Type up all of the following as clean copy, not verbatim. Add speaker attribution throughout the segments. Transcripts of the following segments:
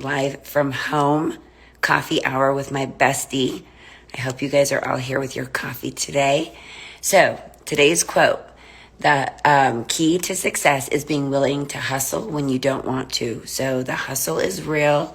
Speaker 1: live from home, coffee hour with my bestie. I hope you guys are all here with your coffee today. So today's quote, the key to success is being willing to hustle when you don't want to. So the hustle is real.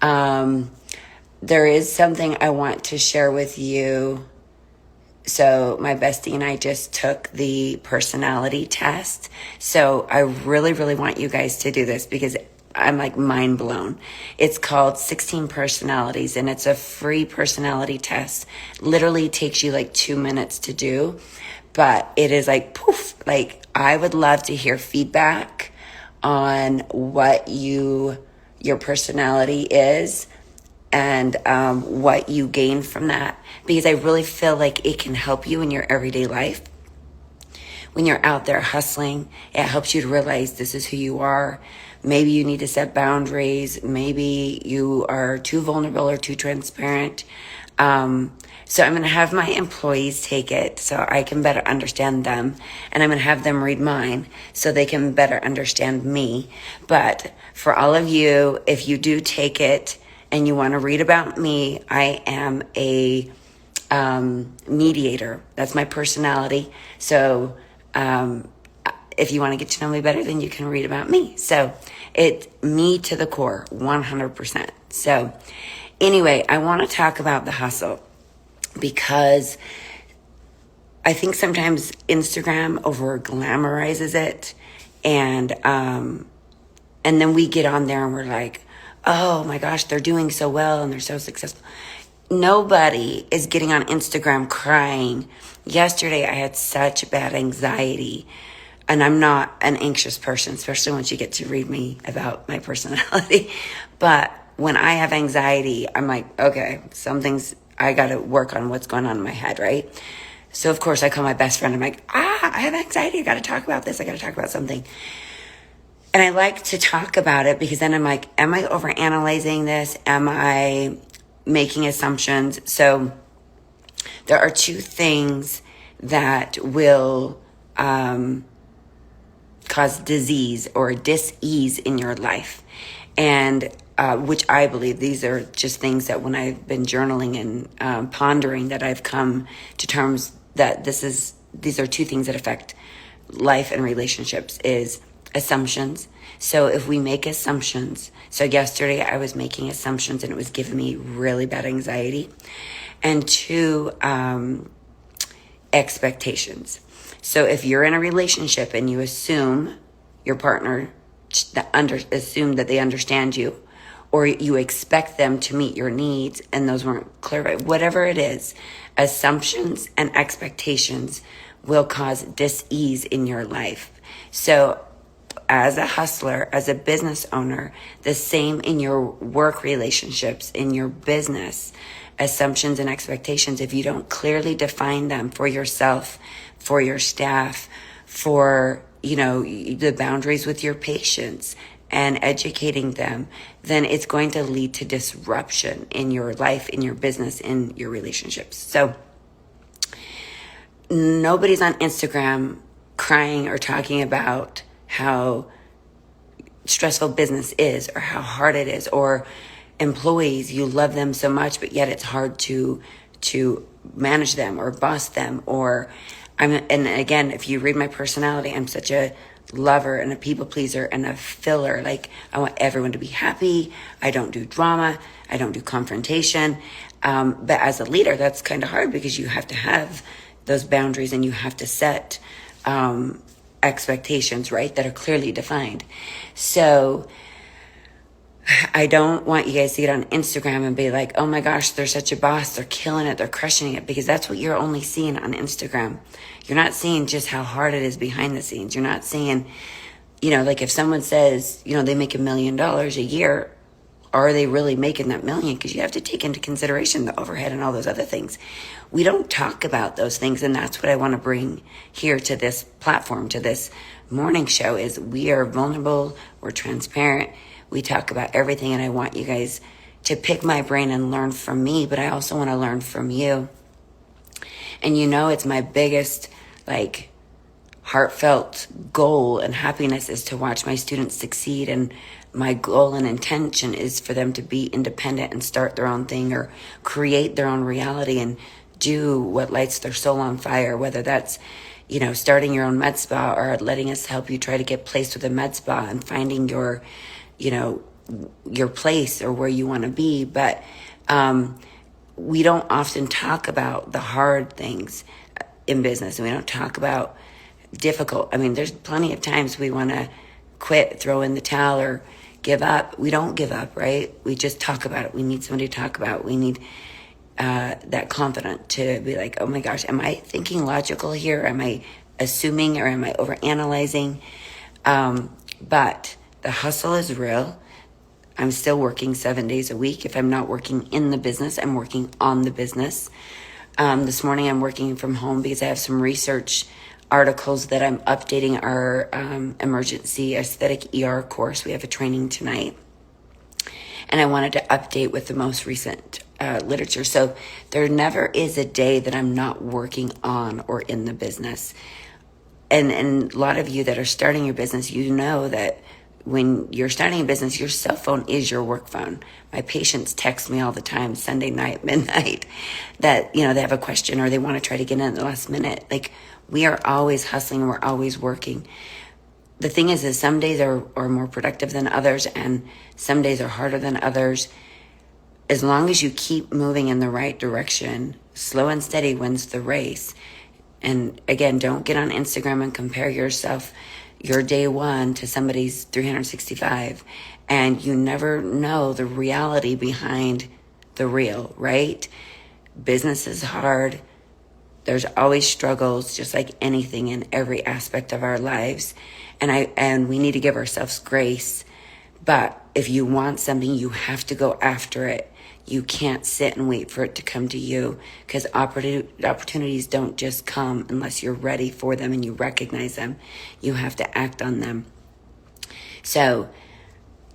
Speaker 1: There is something I want to share with you. So my bestie and I just took the personality test. So I really, really want you guys to do this because I'm like mind blown. It's called 16 Personalities and it's a free personality test. Literally takes you like 2 minutes to do, but it is like poof. Like I would love to hear feedback on what your personality is and what you gain from that, because I really feel like it can help you in your everyday life. When you're out there hustling, it helps you to realize this is who you are. Maybe you need to set boundaries. Maybe you are too vulnerable or too transparent. So I'm going to have my employees take it so I can better understand them. And I'm going to have them read mine so they can better understand me. But for all of you, if you do take it and you want to read about me, I am a mediator. That's my personality. So if you want to get to know me better, then you can read about me. So it's me to the core, 100%. So anyway, I want to talk about the hustle because I think sometimes Instagram over glamorizes it. And then we get on there and we're like, oh my gosh, they're doing so well and they're so successful. Nobody is getting on Instagram crying. Yesterday, I had such bad anxiety. And I'm not an anxious person, especially once you get to read me about my personality. But when I have anxiety, I'm like, okay, I got to work on what's going on in my head, right? So, of course, I call my best friend. I'm like, I have anxiety. I got to talk about this. I got to talk about something. And I like to talk about it because then I'm like, am I overanalyzing this? Am I making assumptions? So there are two things that will cause disease or dis-ease in your life. And which I believe these are just things that when I've been journaling and pondering that I've come to terms that these are two things that affect life and relationships is assumptions. So if we make assumptions, so yesterday I was making assumptions and it was giving me really bad anxiety. And two, expectations. So if you're in a relationship and you assume your partner assume that they understand you, or you expect them to meet your needs and those weren't clear, whatever it is, assumptions and expectations will cause dis-ease in your life. So as a hustler, as a business owner, the same in your work relationships, in your business, assumptions and expectations, if you don't clearly define them for yourself, for your staff, for, the boundaries with your patients and educating them, then it's going to lead to disruption in your life, in your business, in your relationships. So nobody's on Instagram crying or talking about how stressful business is or how hard it is, or employees, you love them so much, but yet it's hard to manage them or boss them. And again, if you read my personality, I'm such a lover and a people pleaser and a filler. Like I want everyone to be happy. I don't do drama. I don't do confrontation. But as a leader, that's kind of hard because you have to have those boundaries and you have to set expectations, right, that are clearly defined. So I don't want you guys to get on Instagram and be like, oh my gosh, they're such a boss. They're killing it. They're crushing it, because that's what you're only seeing on Instagram. You're not seeing just how hard it is behind the scenes. You're not seeing, like if someone says, they make $1 million a year, are they really making that million? Because you have to take into consideration the overhead and all those other things. We don't talk about those things. And that's what I want to bring here to this platform, to this morning show, is we are vulnerable. We're transparent. We talk about everything. And I want you guys to pick my brain and learn from me, but I also want to learn from you. And it's my biggest, heartfelt goal and happiness is to watch my students succeed. And my goal and intention is for them to be independent and start their own thing or create their own reality and do what lights their soul on fire, whether that's, starting your own med spa or letting us help you try to get placed with a med spa and finding your place or where you want to be. But we don't often talk about the hard things in business, and we don't talk about difficult. I mean, there's plenty of times we want to quit, throw in the towel, or give up. We don't give up, right? We just talk about it. We need somebody to talk about it. We need that confident to be like, oh my gosh, am I thinking logical here? Am I assuming, or am I overanalyzing? But the hustle is real. I'm still working 7 days a week. If I'm not working in the business, I'm working on the business. This morning I'm working from home because I have some research articles that I'm updating our emergency aesthetic ER course. We have a training tonight. And I wanted to update with the most recent literature. So there never is a day that I'm not working on or in the business. And a lot of you that are starting your business, you know that when you're starting a business, your cell phone is your work phone. My patients text me all the time, Sunday night, midnight, that, they have a question or they want to try to get in at the last minute. Like, we are always hustling. We're always working. The thing is some days are more productive than others, and some days are harder than others. As long as you keep moving in the right direction, slow and steady wins the race. And again, don't get on Instagram and compare yourself, your day one, to somebody's 365. And you never know the reality behind the real, right? Business is hard. There's always struggles, just like anything in every aspect of our lives. And we need to give ourselves grace. But if you want something, you have to go after it. You can't sit and wait for it to come to you, because opportunities don't just come unless you're ready for them and you recognize them. You have to act on them. So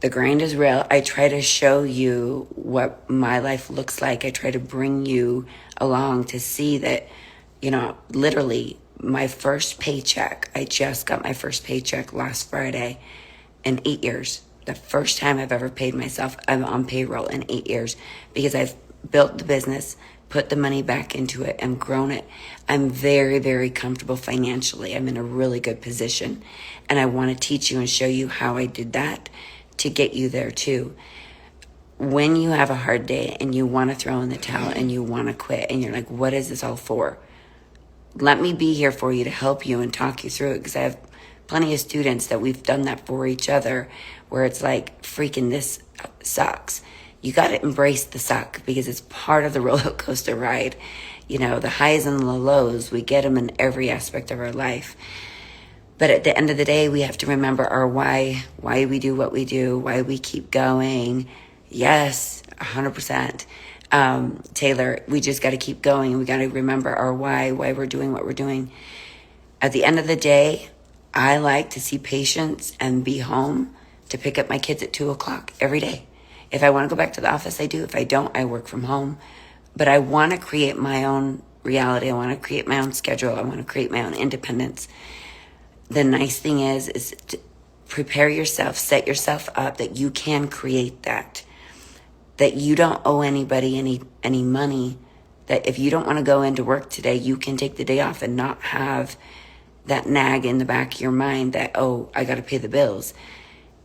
Speaker 1: the grind is real. I try to show you what my life looks like. I try to bring you along to see that, literally my first paycheck, I just got my first paycheck last Friday in 8 years. The first time I've ever paid myself, I'm on payroll in 8 years, because I've built the business, put the money back into it, and grown it. I'm very, very comfortable financially. I'm in a really good position, and I want to teach you and show you how I did that to get you there too. When you have a hard day and you want to throw in the towel and you want to quit and you're like, what is this all for? Let me be here for you to help you and talk you through it, because I have plenty of students that we've done that for each other, where it's like, freaking, this sucks. You got to embrace the suck, because it's part of the roller coaster ride. The highs and the lows, we get them in every aspect of our life. But at the end of the day, we have to remember our why we do what we do, why we keep going. Yes, 100%. Taylor, we just got to keep going, and we got to remember our why we're doing what we're doing. At the end of the day, I like to see patients and be home to pick up my kids at 2:00 every day. If I want to go back to the office, I do. If I don't, I work from home. But I want to create my own reality. I want to create my own schedule. I want to create my own independence. The nice thing is to prepare yourself, set yourself up that you can create that you don't owe anybody any money, that if you don't want to go into work today, you can take the day off and not have that nag in the back of your mind that, oh, I got to pay the bills.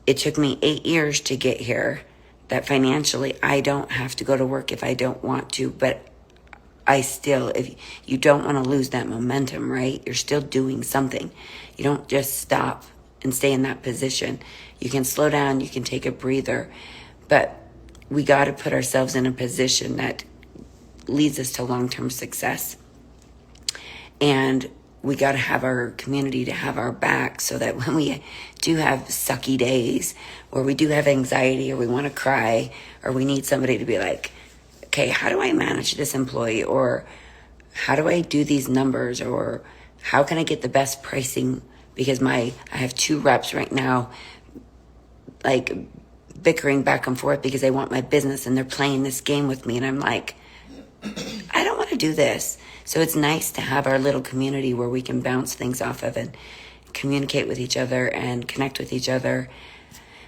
Speaker 1: It took me 8 years to get here, that financially I don't have to go to work if I don't want to, but if you don't want to lose that momentum, right? You're still doing something. You don't just stop and stay in that position. You can slow down, you can take a breather, but we got to put ourselves in a position that leads us to long-term success. And we got to have our community to have our back, so that when we do have sucky days, or we do have anxiety, or we want to cry, or we need somebody to be like, okay, how do I manage this employee? Or how do I do these numbers? Or how can I get the best pricing? Because I have 2 reps right now, like, bickering back and forth because they want my business and they're playing this game with me. And I'm like, I don't want to do this. So it's nice to have our little community where we can bounce things off of and communicate with each other and connect with each other.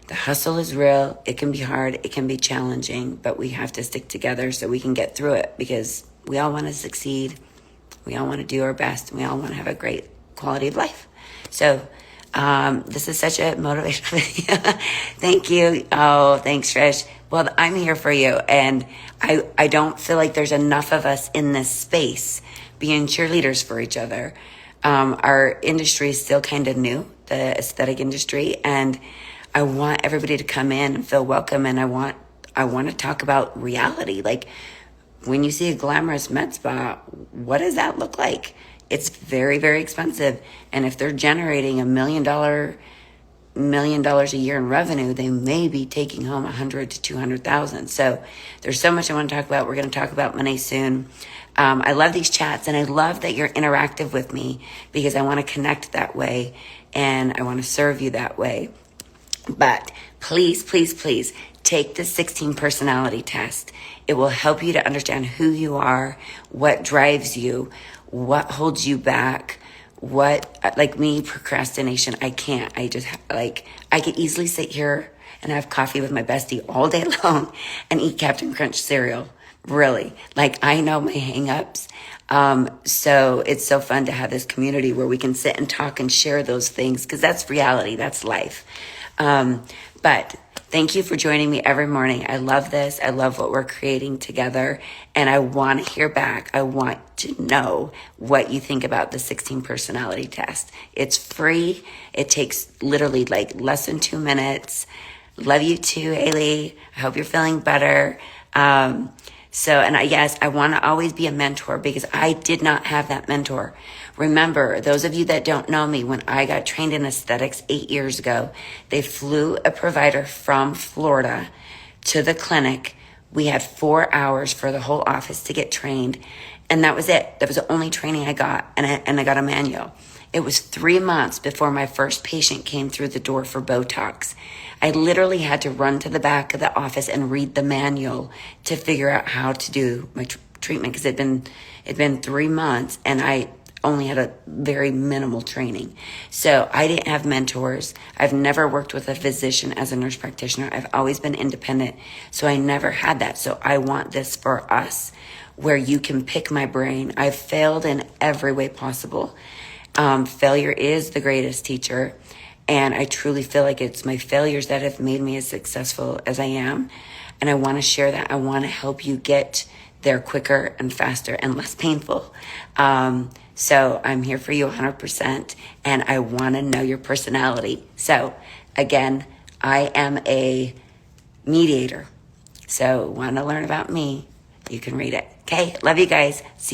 Speaker 1: The hustle is real. It can be hard. It can be challenging, but we have to stick together so we can get through it, because we all want to succeed. We all want to do our best. And we all want to have a great quality of life. So this is such a motivational video. Thank you. Oh, thanks, Trish. Well, I'm here for you. And I don't feel like there's enough of us in this space being cheerleaders for each other. Our industry is still kind of new, the aesthetic industry. And I want everybody to come in and feel welcome. And I want to talk about reality. Like, when you see a glamorous med spa, what does that look like? It's very, very expensive. And if they're generating $1 million a year in revenue, they may be taking home 100 to 200,000. So there's so much I want to talk about. We're going to talk about money soon. I love these chats, and I love that you're interactive with me, because I want to connect that way and I want to serve you that way. But please, please, please take the 16 personality test. It will help you to understand who you are, what drives you, what holds you back, like me, procrastination. I can't. I could easily sit here and have coffee with my bestie all day long and eat Captain Crunch cereal. Really. Like, I know my hang-ups. So it's so fun to have this community where we can sit and talk and share those things, because that's reality. That's life. But thank you for joining me every morning. I love this. I love what we're creating together. And I want to hear back. I want to know what you think about the 16 personality test. It's free. It takes literally like less than 2 minutes. Love you too, Haley. I hope you're feeling better. Yes, I want to always be a mentor, because I did not have that mentor. Remember, those of you that don't know me, when I got trained in aesthetics 8 years ago, they flew a provider from Florida to the clinic. We had 4 hours for the whole office to get trained. And that was it. That was the only training I got. And I got a manual. It was 3 months before my first patient came through the door for Botox. I literally had to run to the back of the office and read the manual to figure out how to do my treatment, because it'd been 3 months and I only had a very minimal training. So I didn't have mentors. I've never worked with a physician as a nurse practitioner. I've always been independent. So I never had that. So I want this for us, where you can pick my brain. I've failed in every way possible. Failure is the greatest teacher. And I truly feel like it's my failures that have made me as successful as I am. And I want to share that. I want to help you get there quicker and faster and less painful. So I'm here for you 100%. And I want to know your personality. So again, I am a mediator. So want to learn about me? You can read it. Okay. Love you guys. See you.